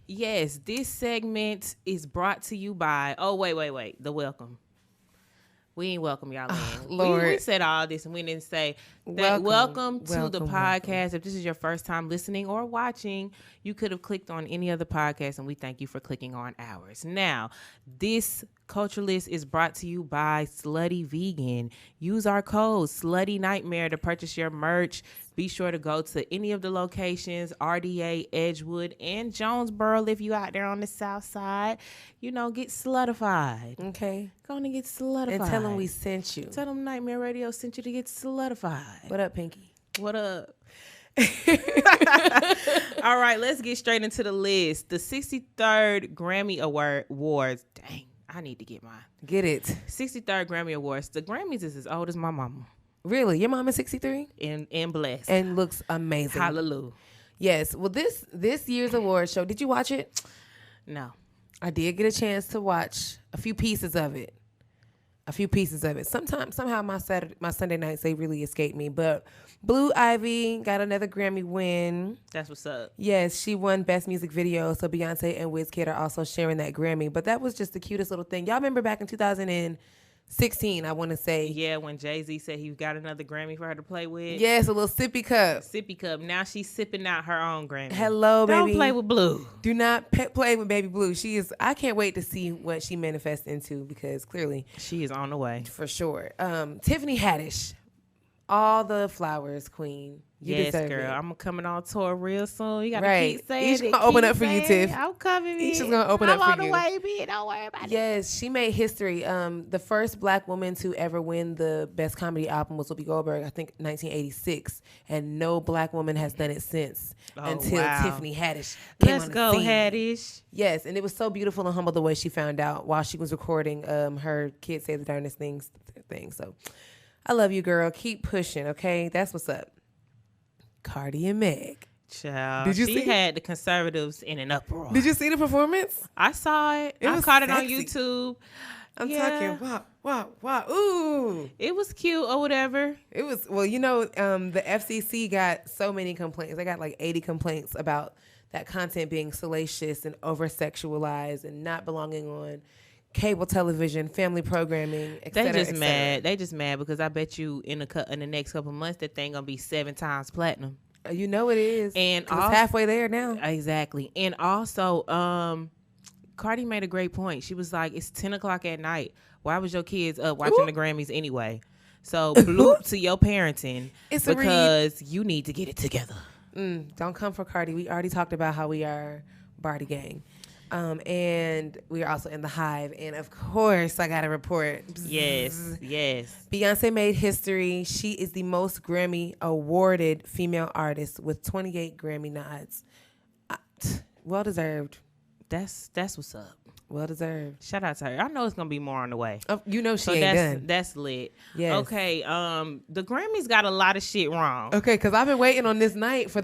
Yes, this segment is brought to you by. Oh, wait. The welcome. We ain't welcome y'all in. Lord. We said all this and we didn't say that. Welcome to the podcast. Welcome. If this is your first time listening or watching, you could have clicked on any other podcast, and we thank you for clicking on ours. Now, this Culture List is brought to you by Slutty Vegan. Use our code Slutty Nightmare to purchase your merch. Be sure to go to any of the locations, RDA, Edgewood, and Jonesboro if you out there on the south side. You know, get slutified. Okay. Go on and get slutified. And tell them we sent you. Tell them Nightmare Radio sent you to get slutified. What up, Pinky? What up? All right, let's get straight into the list. The 63rd Grammy Awards. Dang, I need to get mine. Get it. 63rd Grammy Awards. The Grammys is as old as my mama. Really? Your mom is 63? And blessed. And looks amazing. Hallelujah. Yes. Well, this year's award show, did you watch it? No. I did get a chance to watch a few pieces of it. Somehow my Sunday nights, they really escape me. But Blue Ivy got another Grammy win. That's what's up. Yes, she won Best Music Video. So Beyonce and Wizkid are also sharing that Grammy. But that was just the cutest little thing. Y'all remember back in 2016, I want to say. Yeah, when Jay-Z said he got another Grammy for her to play with. Yes, a little sippy cup. Sippy cup. Now she's sipping out her own Grammy. Hello, baby. Don't play with Blue. Do not play with Baby Blue. I can't wait to see what she manifests into, because clearly she is on the way. For sure. Tiffany Haddish. All the flowers, queen. You yes, deserve girl. it. I'm coming on tour real soon. You got to Right. keep saying She's it. gonna open Keep up for you, saying Tiff. it. I'm coming in. She's gonna open up for I'm on you. the way, bitch. Don't worry about it. Yes, she made history. The first black woman to ever win the Best Comedy Album was Whoopi Goldberg, I think 1986. And no black woman has done it since until Tiffany Haddish came Let's on the go, scene. Haddish. Yes, and it was so beautiful and humble the way she found out while she was recording her Kids Say the Darndest Things thing. So I love you, girl. Keep pushing, okay? That's what's up. Cardi and Meg. Child. Did you she see? had the conservatives in an uproar. Did you see the performance? I saw it. I was caught it on sexy. YouTube. I'm talking, wow, ooh. It was cute or whatever. It was, well, the FCC got so many complaints. They got like 80 complaints about that content being salacious and over-sexualized and not belonging on cable television, family programming, et cetera, They just et mad. cetera. They just mad because I bet you in the next couple months that thing gonna be 7 times platinum. You know it is. And it's halfway there now. Exactly. And also, Cardi made a great point. She was like, it's 10 o'clock at night. Why was your kids up watching the Grammys anyway? So bloop to your parenting because you need to get it together. Don't come for Cardi. We already talked about how we are Barty Gang. And we are also in the Hive. And of course, I got to report. Yes. Beyonce made history. She is the most Grammy awarded female artist with 28 Grammy nods. Well deserved. That's what's up. Well deserved. Shout out to her. I know it's gonna be more on the way. She so ain't done. That's lit. Yes. Okay. The Grammys got a lot of shit wrong. Okay, because I've been waiting on this night for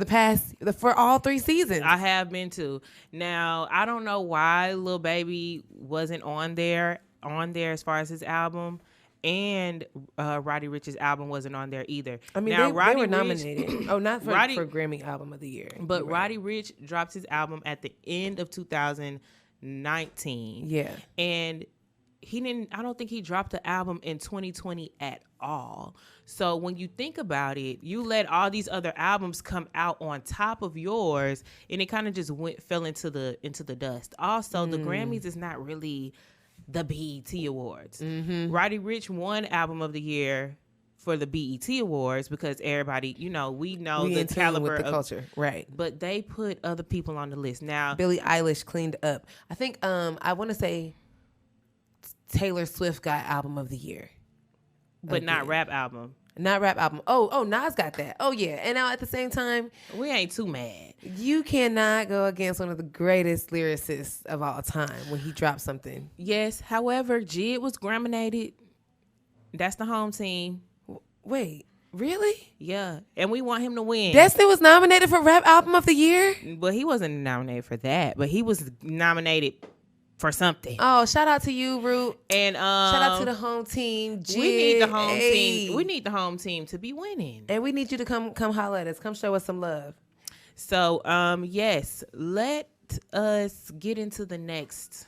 all 3 seasons. I have been too. Now I don't know why Lil Baby wasn't on there as far as his album, and Roddy Ricch's album wasn't on there either. I mean, now, they were nominated. Not for Grammy Album of the Year. But Roddy Ricch dropped his album at the end of 2019. Yeah. And I don't think he dropped the album in 2020 at all. So when you think about it, you let all these other albums come out on top of yours, and it kind of just fell into the dust. Also, the Grammys is not really the BET Awards. Mm-hmm. Roddy Ricch won Album of the Year for the BET Awards because everybody, we know the caliber with the culture, right? But they put other people on the list. Now, Billie Eilish cleaned up. I think I want to say Taylor Swift got Album of the Year, but not rap album. Not rap album. Oh, Nas got that. Oh yeah. And now at the same time, we ain't too mad. You cannot go against one of the greatest lyricists of all time when he drops something. Yes. However, Jid was Grammy-nominated. That's the home team. Wait, really? Yeah. And we want him to win. Destin was nominated for Rap Album of the Year? Well, he wasn't nominated for that, but he was nominated for something. Oh, shout out to you, Root. And shout out to the home team. We need the home team. We need the home team to be winning. And we need you to come holler at us. Come show us some love. So, yes, let us get into the next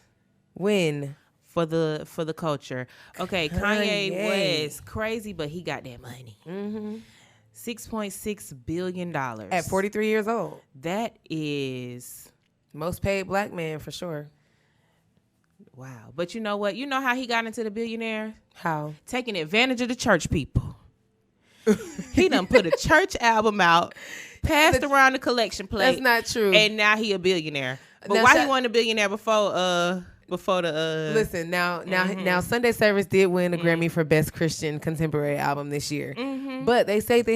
When? for the culture. Okay, Kanye Kanye. West, crazy, but he got that money. Mm-hmm. $6.6 billion. At 43 years old. That is, Most paid black man for sure. wow. But you know what? You know how he got into the billionaire? How? Taking advantage of the church people. He done put a church album out, passed around the collection plate. That's not true. And now he a billionaire. But Now, why he wasn't a billionaire before the Listen, now Sunday Service did win a Grammy for Best Christian Contemporary Album this year. But they say that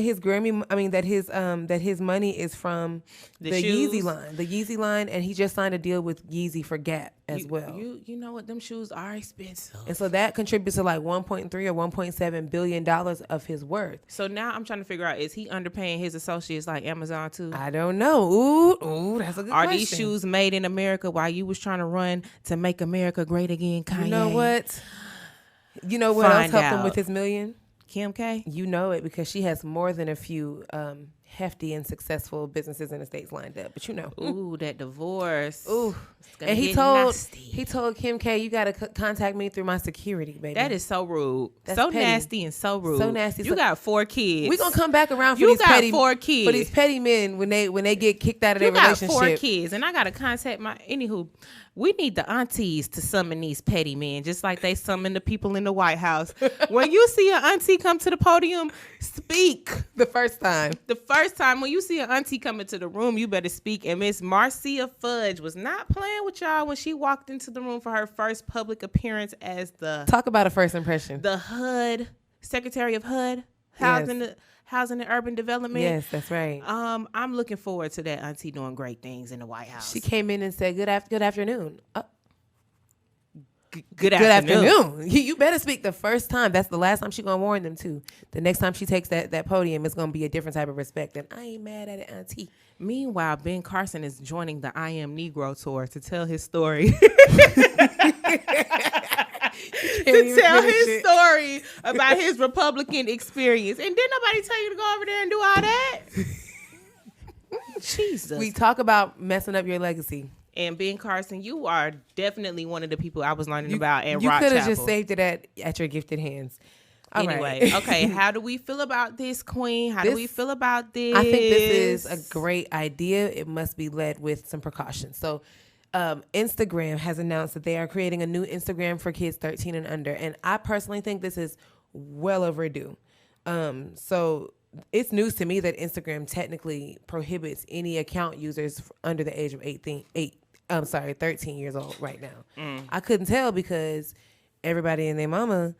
his money is from the shoes? Yeezy line, and he just signed a deal with Yeezy for Gap as well. You know what? Them shoes are expensive. And so that contributes to like 1.3 or 1.7 billion dollars of his worth. So now I'm trying to figure out, is he underpaying his associates like Amazon too? I don't know. Ooh, that's a good question. Are these shoes made in America while you was trying to run to make America great again, Kanye? You know what? You know what else Find helped him out. with his million? Kim K? You know it because she has more than a few hefty and successful businesses in the States lined up. But you know. Ooh, that divorce. Ooh. It's gonna And get nasty. he told Kim K, you got to contact me through my security, baby. That is so rude. That's so petty. nasty and so rude. So nasty. You So- got 4 kids. We're going to come back around for You these got petty 4 kids. For these petty men when they get kicked out of You their got relationship. 4 kids, and I gotta contact my. Anywho, we need the aunties to summon these petty men, just like they summon the people in the White House. When you see an auntie come to the podium, speak. The first time. The first time when you see an auntie come into the room, you better speak. And Miss Marcia Fudge was not playing with y'all when she walked into the room for her first public appearance as the Talk about a first impression. HUD Secretary of HUD, Housing and Urban Development. Yes, that's right. I'm looking forward to that auntie doing great things in the White House. She came in and said, good afternoon. Good Good afternoon. You better speak the first time. That's the last time she's going to warn them, too. The next time she takes that podium, it's going to be a different type of respect. And I ain't mad at it, auntie. Meanwhile, Ben Carson is joining the I Am Negro tour to tell his story. Story about his Republican experience. And didn't nobody tell you to go over there and do all that? Jesus. We talk about messing up your legacy. And Ben Carson, you are definitely one of the people I was learning about in You Rock could have Chapel. just saved it at your gifted hands. All anyway, right. Okay, how do we feel about this, Queen? How do we feel about this? I think this is a great idea. It must be led with some precautions. So Instagram has announced that they are creating a new Instagram for kids 13 and under. And I personally think this is well overdue. So it's news to me that Instagram technically prohibits any account users under the age of 13 years old right now. I couldn't tell because everybody and their mama,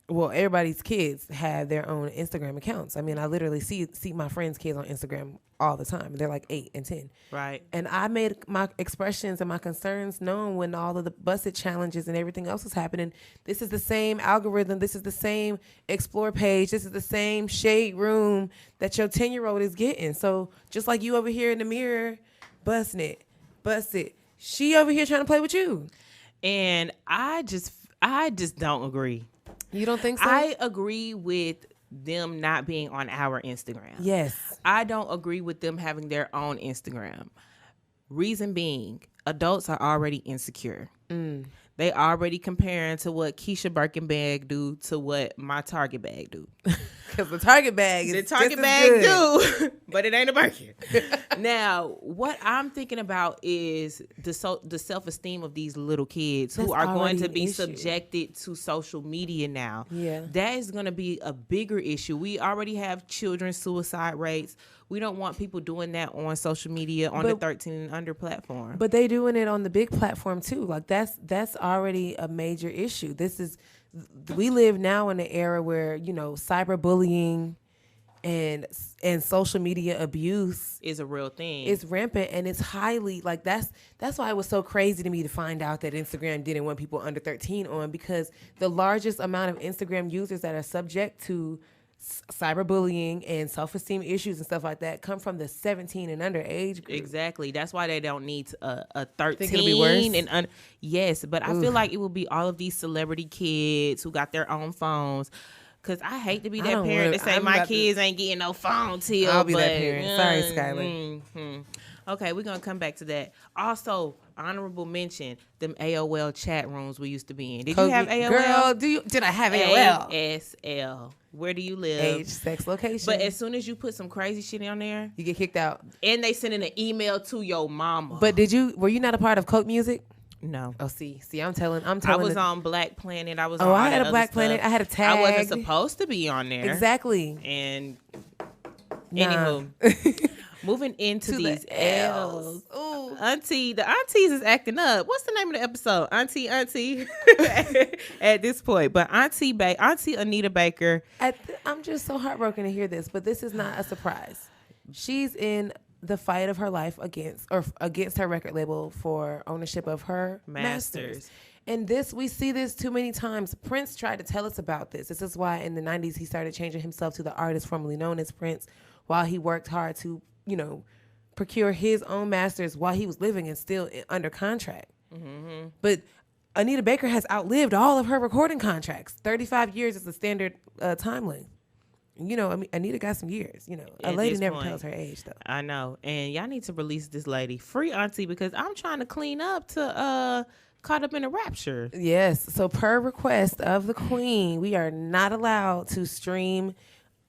everybody's kids have their own Instagram accounts. I mean, I literally see my friends' kids on Instagram all the time. They're like 8 and 10. Right. And I made my expressions and my concerns known when all of the busted challenges and everything else was happening. This is the same algorithm. This is the same explore page. This is the same shade room that your 10-year-old is getting. So just like you over here in the mirror, busting it. She over here trying to play with you. And I just don't agree. You don't think so? I agree with them not being on our Instagram. Yes. I don't agree with them having their own Instagram. Reason being, adults are already insecure. They already comparing to what Keisha Birkin bag do to what my Target bag do. Because the Target bag is The Target just as bag good. do, but it ain't a Birkin. Now, what I'm thinking about is the self-esteem of these little kids That's who are going already to an be issue. subjected to social media now. Yeah. That is going to be a bigger issue. We already have children's suicide rates. We don't want people doing that on social media on the 13 and under platform. But they doing it on the big platform too. Like that's already a major issue. We live now in an era where, cyberbullying and social media abuse is a real thing. is rampant, and it's highly that's why it was so crazy to me to find out that Instagram didn't want people under 13 on, because the largest amount of Instagram users that are subject to cyberbullying and self-esteem issues and stuff like that come from the 17 and under age group. Exactly. That's why they don't need a 13 Think it'll be worse? and yes, but I feel like it will be all of these celebrity kids who got their own phones. Cause I hate to be that parent that say my kids ain't getting no phone till. I'll be that parent. Sorry, Skylar. Okay, we're gonna come back to that. Also, honorable mention them AOL chat rooms we used to be in. Did you have AOL? Girl, did I have AOL? ASL. Where do you live? Age, sex, location. But as soon as you put some crazy shit on there, you get kicked out. And they sending an email to your mama. But were you not a part of Coke Music? No. Oh, see, I'm telling. I was on Black Planet. I was. Oh, on I had a Black Planet. I had a tag. I wasn't supposed to be on there. Exactly. And nah. anywho, moving into these L's. Ooh. The aunties is acting up. What's the name of the episode? Auntie at this point. But Auntie Anita Baker. I'm just so heartbroken to hear this, but this is not a surprise. She's in the fight of her life against her record label for ownership of her masters. And we see this too many times. Prince tried to tell us about this. This is why in the 90s he started changing himself to the artist formerly known as Prince, while he worked hard to, procure his own masters while he was living and still under contract. Mm-hmm. But Anita Baker has outlived all of her recording contracts. 35 years is the standard time length. Anita got some years. A lady never tells her age, though. I know. And y'all need to release this lady. Free Auntie, because I'm trying to clean up to Caught Up in a Rapture. Yes. So per request of the Queen, we are not allowed to stream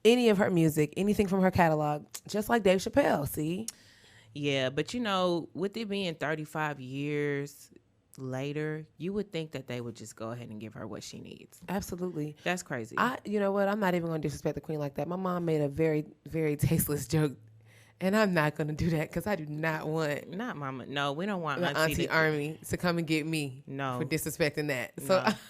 any of her music, anything from her catalog, just like Dave Chappelle, see? Yeah, but with it being 35 years later, you would think that they would just go ahead and give her what she needs. Absolutely. That's crazy. You know what? I'm not even going to disrespect the Queen like that. My mom made a very, very tasteless joke, and I'm not going to do that because I do not want... Not Mama. No, we don't want the Auntie Army to come and get me for disrespecting that.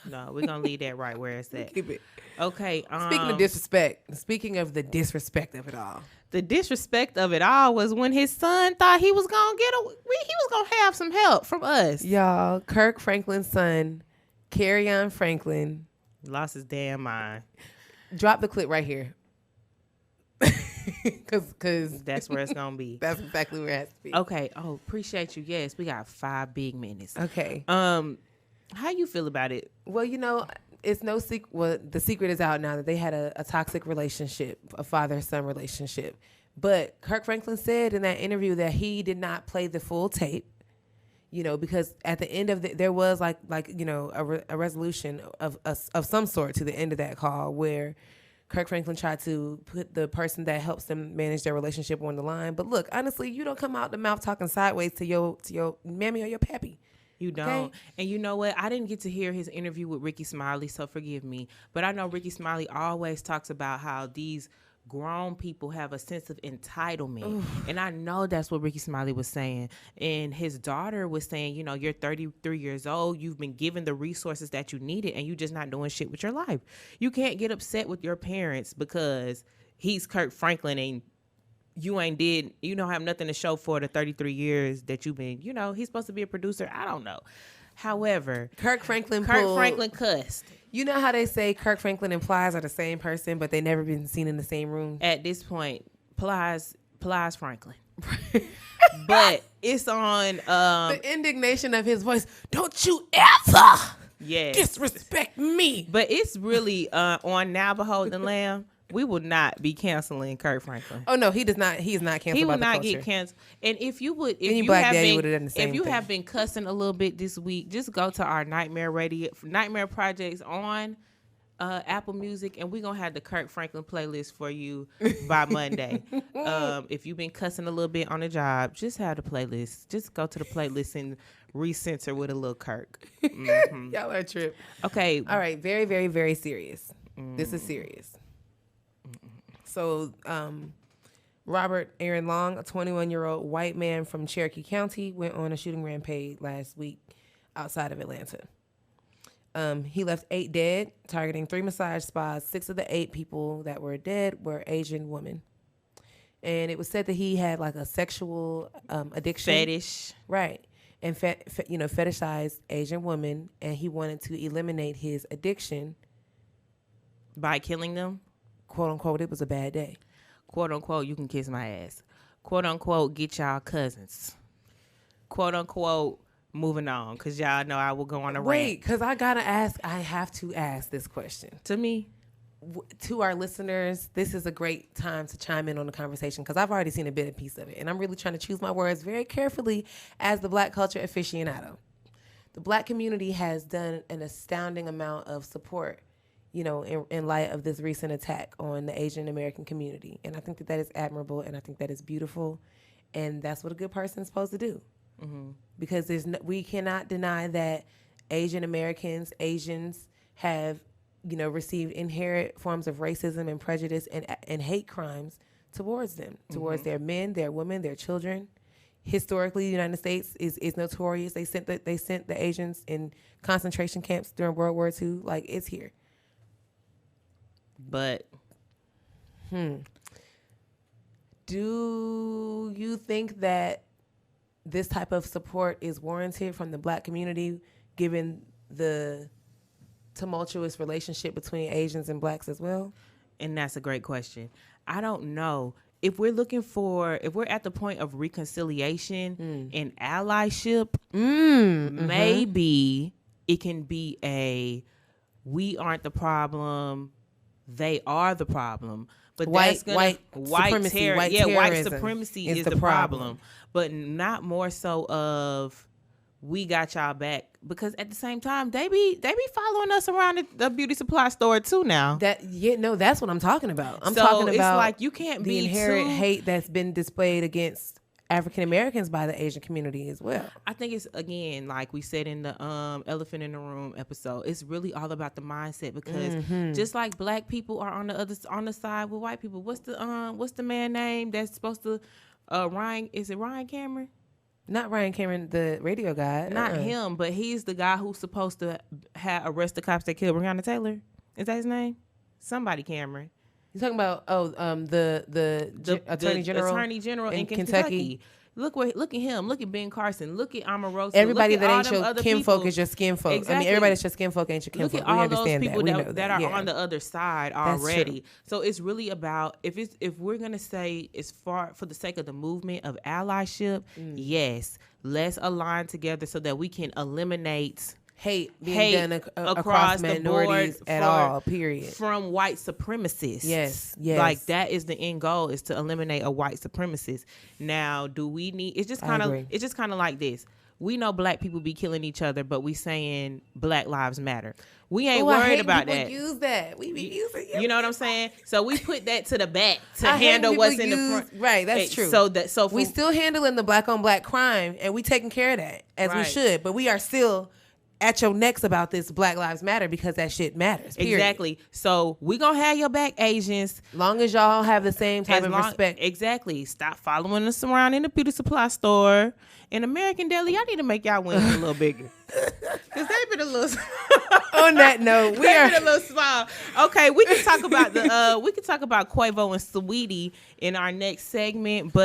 No, we're going to leave that right where it's at. Keep it. Okay. Speaking of disrespect, speaking of the disrespect of it all. The disrespect of it all was when his son thought he was going to have some help from us. Y'all, Kirk Franklin's son, Kerrion Franklin, lost his damn mind. Drop the clip right here. Cause that's where it's going to be. That's exactly where it has to be. Okay. Oh, appreciate you. Yes, we got 5 big minutes. Okay. How you feel about it? Well, it's no secret. Well, the secret is out now that they had a toxic relationship, a father-son relationship. But Kirk Franklin said in that interview that he did not play the full tape, because at the end of there was a resolution of some sort to the end of that call where Kirk Franklin tried to put the person that helps them manage their relationship on the line. But look, honestly, you don't come out the mouth talking sideways to your mammy or your pappy. You don't. Okay. And you know what? I didn't get to hear his interview with Ricky Smiley, so forgive me. But I know Ricky Smiley always talks about how these grown people have a sense of entitlement. Oof. And I know that's what Ricky Smiley was saying. And his daughter was saying, you're 33 years old. You've been given the resources that you needed, and you're just not doing shit with your life. You can't get upset with your parents because he's Kirk Franklin and you don't have nothing to show for the 33 years that you've been, he's supposed to be a producer. I don't know. However, Kirk Franklin cussed. You know how they say Kirk Franklin and Plies are the same person, but they never been seen in the same room? At this point, Plies Franklin. But it's on... the indignation of his voice. Don't you ever disrespect me. But it's really on Now Behold the Lamb. We will not be canceling Kirk Franklin. Oh no, he does not. He is not canceled. He will not get canceled. And if you have been cussing a little bit this week, just go to our Nightmare Projects on Apple Music, and we're gonna have the Kirk Franklin playlist for you by Monday. If you've been cussing a little bit on the job, just have the playlist. Just go to the playlist and recensor with a little Kirk. Mm-hmm. Y'all are a trip. Okay. All right. Very, very, very serious. This is serious. So, Robert Aaron Long, a 21-year-old white man from Cherokee County, went on a shooting rampage last week outside of Atlanta. He left 8 dead, targeting 3 massage spas. 6 of the 8 people that were dead were Asian women. And it was said that he had like a sexual addiction. Fetish. Right. And, fetishized Asian women, and he wanted to eliminate his addiction. By killing them? Quote unquote, it was a bad day. Quote unquote, you can kiss my ass. Quote unquote, get y'all cousins. Quote unquote, moving on, because y'all know I will go on a rant. Wait, because I have to ask this question. To me? to our listeners, this is a great time to chime in on the conversation because I've already seen a bit and piece of it. And I'm really trying to choose my words very carefully as the Black culture aficionado. The Black community has done an astounding amount of support, you know, in light of this recent attack on the Asian American community. And I think that is admirable, and I think that is beautiful. And that's what a good person is supposed to do. Mm-hmm. Because we cannot deny that Asian Americans, Asians have, you know, received inherent forms of racism and prejudice and hate crimes towards them, towards their men, their women, their children. Historically, the United States is notorious. They sent the Asians in concentration camps during World War II. Like, it's here. But do you think that this type of support is warranted from the Black community, given the tumultuous relationship between Asians and Blacks as well? And that's a great question. I don't know. If we're at the point of reconciliation and allyship, maybe it can be we aren't the problem, they are the problem. But white supremacy is the problem. But not more so of we got y'all back, because at the same time they be following us around the beauty supply store too now. That's what I'm talking about. I'm talking about it's like you can't the be inherent hate that's been displayed against African Americans by the Asian community as well. I think it's, again, like we said in the Elephant in the Room episode, it's really all about the mindset, because just like Black people are on the side with white people. What's the man name that's supposed to Ryan? Is it Ryan Cameron? Not Ryan Cameron, the radio guy. Not him, but he's the guy who's supposed to arrest the cops that killed Breonna Taylor. Is that his name? Somebody Cameron. You're talking about the Attorney General in Kentucky. Look at him. Look at Ben Carson. Look at Omarosa. Everybody that ain't your kinfolk is your skinfolk. Exactly. I mean, everybody that's your kinfolk ain't your kinfolk. Look at all we understand those people that are Yeah. on the other side already. So it's really about, if we're gonna say it's for the sake of the movement of allyship, yes, let's align together so that we can eliminate hate being done across minorities at all, period. From white supremacists. Yes. Like, that is the end goal, is to eliminate a white supremacist. Now, do we need, it's just kind of like this. We know Black people be killing each other, but we saying Black Lives Matter. We ain't worried about that. Use that. We be using it. You know what I'm saying? So we put that to the back to handle what's in the front. Right, that's true. So we still handling the Black on Black crime, and we taking care of that as we should. But we are still at your necks about this Black Lives Matter, because that shit matters. Period. Exactly. So we gonna have your back, Asians. Long as y'all have the same type of respect. Exactly. Stop following us around in the beauty supply store. In American Deli, I need to make y'all wings a little bigger. Because they've been a little On that note, we are been a little small. Okay, we can talk about Quavo and Saweetie in our next segment, but